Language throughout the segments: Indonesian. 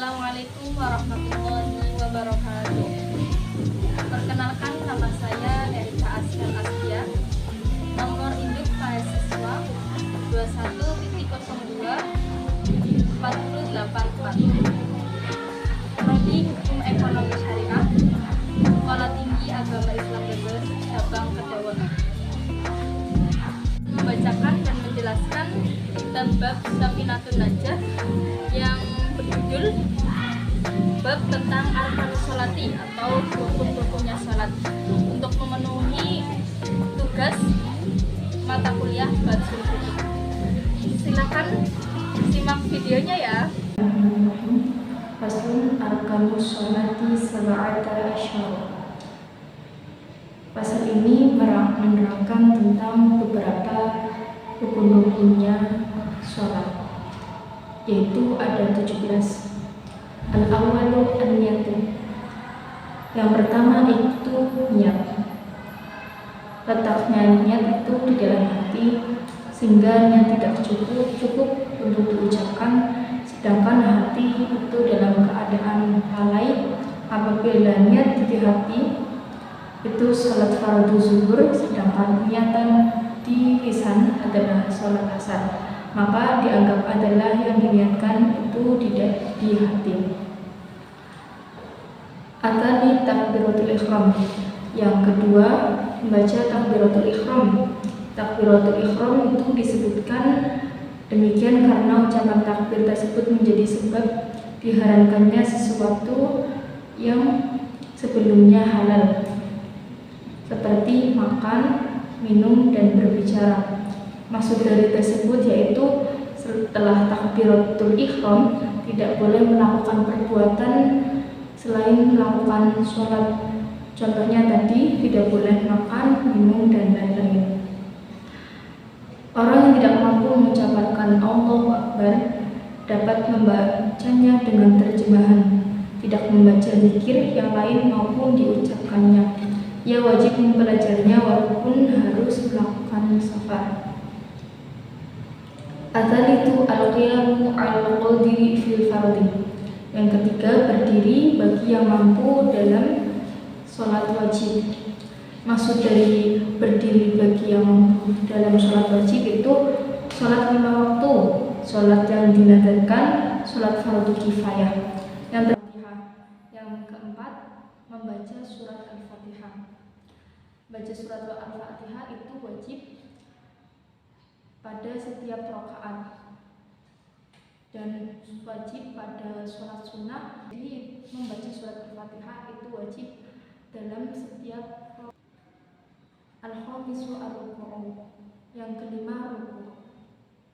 Assalamualaikum warahmatullahi wabarakatuh. Perkenalkan, nama saya Erika Asfial Astia. Nomor induk mahasiswa 21.02.484. Prodi Hukum Ekonomi Syariah, Sekolah Tinggi Agama Islam Brebes, Cabang Kedawan. Membacakan dan menjelaskan kitab bab Safinatun Najah yang berjudul bab tentang arkanus sholati atau rukun-rukunnya sholat untuk memenuhi tugas mata kuliah Badsul Fiqh. Silakan simak videonya ya. Faslun arkanus sholati sab'ata asyara. Pasal ini menerangkan tentang beberapa rukun-rukunnya sholat, yaitu ada 17. Al-awwalu an-niyatu. Yang pertama itu niat. Letaknya niat itu di dalam hati, sehingga niat tidak cukup untuk diucapkan, sedangkan hati itu dalam keadaan lalai. Apabila niat di hati itu sholat fardu zuhur, sedangkan niatan di lisan adalah sholat asar, maka dianggap adalah yang diniatkan itu tidak di hati. Atani takbiratul ihram. Yang kedua, membaca takbiratul ihram. Takbiratul ihram itu disebutkan demikian karena ucapan takbir tersebut menjadi sebab diharamkannya sesuatu yang sebelumnya halal, seperti makan, minum, dan berbicara. Maksud dari tersebut yaitu setelah takbiratul ihram tidak boleh melakukan perbuatan selain melakukan sholat. Contohnya tadi tidak boleh makan, minum, dan lain-lain. Orang yang tidak mampu mengucapkan Allahu Akbar dapat membacanya dengan terjemahan, tidak membaca zikir yang lain maupun diucapkannya. Ia wajib mempelajarinya walaupun harus melakukan safar. Adzalitu al-qiyamu al-qadiri fil fardhi. Yang ketiga, berdiri bagi yang mampu dalam sholat wajib. Maksud dari berdiri bagi yang mampu dalam sholat wajib itu sholat 5 waktu, sholat yang dinadarkan, sholat fardu kifayah. Yang keempat, membaca surat Al-Fatihah. Baca surat Al-Fatihah itu wajib pada setiap rakaat dan wajib pada sholat sunnah. Jadi membaca surat Al-Fatihah itu wajib dalam setiap. Al-khamisu ar-ruku'. Yang kelima, ruku'.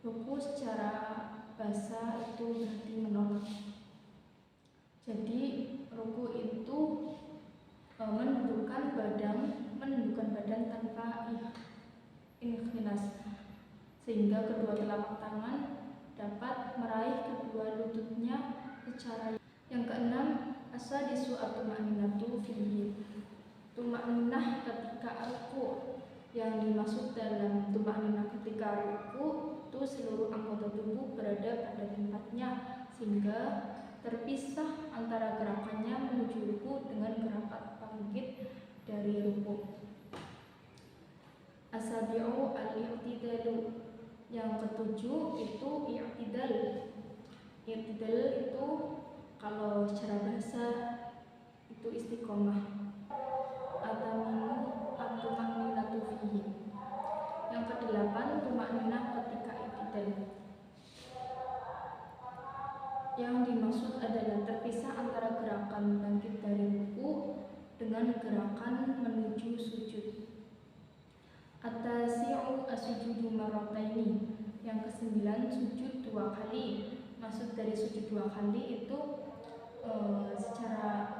Ruku' secara bahasa itu berarti menolak. Jadi ruku' itu menundukkan badan tanpa ikhtinas, sehingga kedua telapak tangan dapat meraih kedua lututnya secara. Yang keenam, as-sadisu at-tuma'ninatu fihi. Tuma'ninah ketika ruku'. Yang dimaksud dalam tuma'ninah ketika ruku' itu seluruh anggota tubuh berada pada tempatnya, sehingga terpisah antara gerakannya menuju ruku' dengan gerakan bangkit dari ruku'. As-sabi'u al-i'tidalu. Yang ketujuh itu i'tidal. I'tidal itu kalau secara bahasa itu istiqomah. At-taminu at-tuma'ninatu fihi. Yang kedelapan, tuma'ninah ketika i'tidal. Yang dimaksud adalah terpisah antara gerakan bangkit dari ruku' dengan gerakan menuju sujud. At-tasi'u as-sujudu marrataini. Yang kesembilan, sujud 2 kali. Maksud dari sujud 2 kali itu secara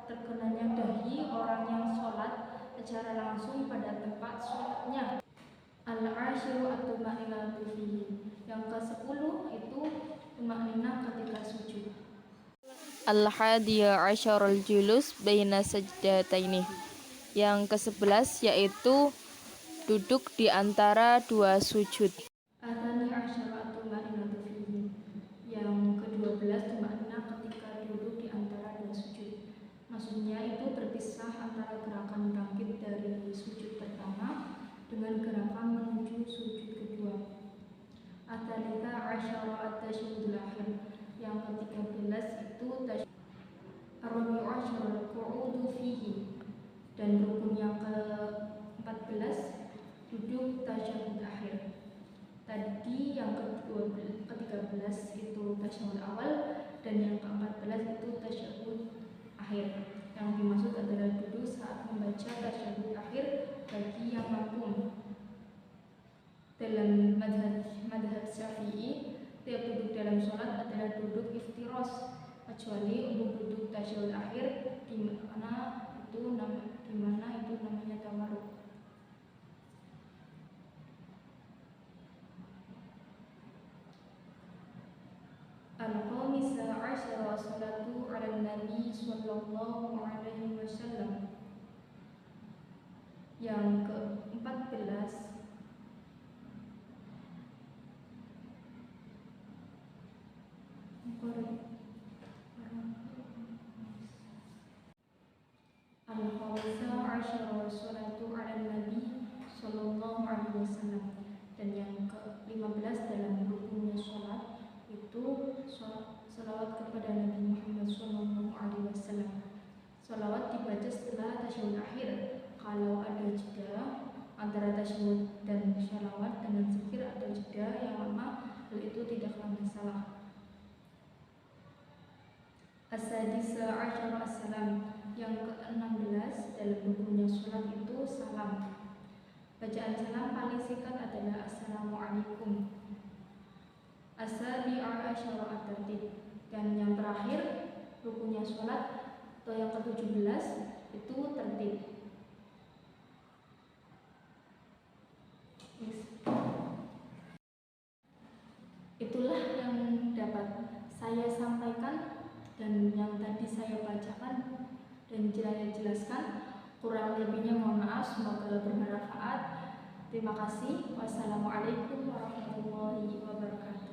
terkenanya dahi orang yang sholat secara langsung pada tempat sholatnya. Al-ashiru at-tuma'ninatu fihi. Yang ke-10 itu tuma'ninah ketika sujud. Al-hadiya asyarul julus baina sajdataini. Yang ke-11 yaitu duduk di antara 2 sujud. Atani asyara at-tuma'ninatu fihi. Yang ke-12 tuma'ninah ketika Maksudnya itu berpisah antara gerakan bangkit dari sujud pertama dengan gerakan menuju sujud kedua. At-tsalitsah asyara at-tasyahudul akhir. Yang ke-13 itu ar-rabi'u asyara al-qu'udu fihi. Dan rukun yang ke-14 duduk tasyahud akhir. Tadi yang ke-13 itu tasyahud awal dan yang ke-14 itu tasyahud akhir. Yang dimaksud adalah duduk saat membaca tasyahud akhir bagi yang mampu. Dalam madhab Syafi'i, tiap duduk dalam sholat adalah duduk iftiros, kecuali untuk duduk tasyahud akhir di mana itu namanya tawarruk. Al-khamisah asyara salatu ala nabi sallallahu alaihi wasallam. Yang ke-14 Al-khamisah asyara salatu ala nabi sallallahu alaihi wasallam. Dan yang ke-15 dalam rukunnya sholat itu sholawat kepada Nabi Muhammad SAW. Sholawat dibaca setelah tasyahud akhir. Kalau ada jeda antara tasyahud dan sholawat dengan zikir atau jeda yang lama, hal itu tidaklah masalah. As-sadisah asyara as-salam. Yang ke-16 dalam rukunnya sholat itu salam. Bacaan salam paling singkat adalah Assalamualaikum. As-sabi'ah asyara at-tartib. Dan yang terakhir rukunnya sholat atau yang ke-17 itu tertib. Itulah yang dapat saya sampaikan dan yang tadi saya bacakan dan jelaskan. Kurang lebihnya mohon maaf, semoga bermanfaat. Terima kasih. Wassalamualaikum warahmatullahi wabarakatuh.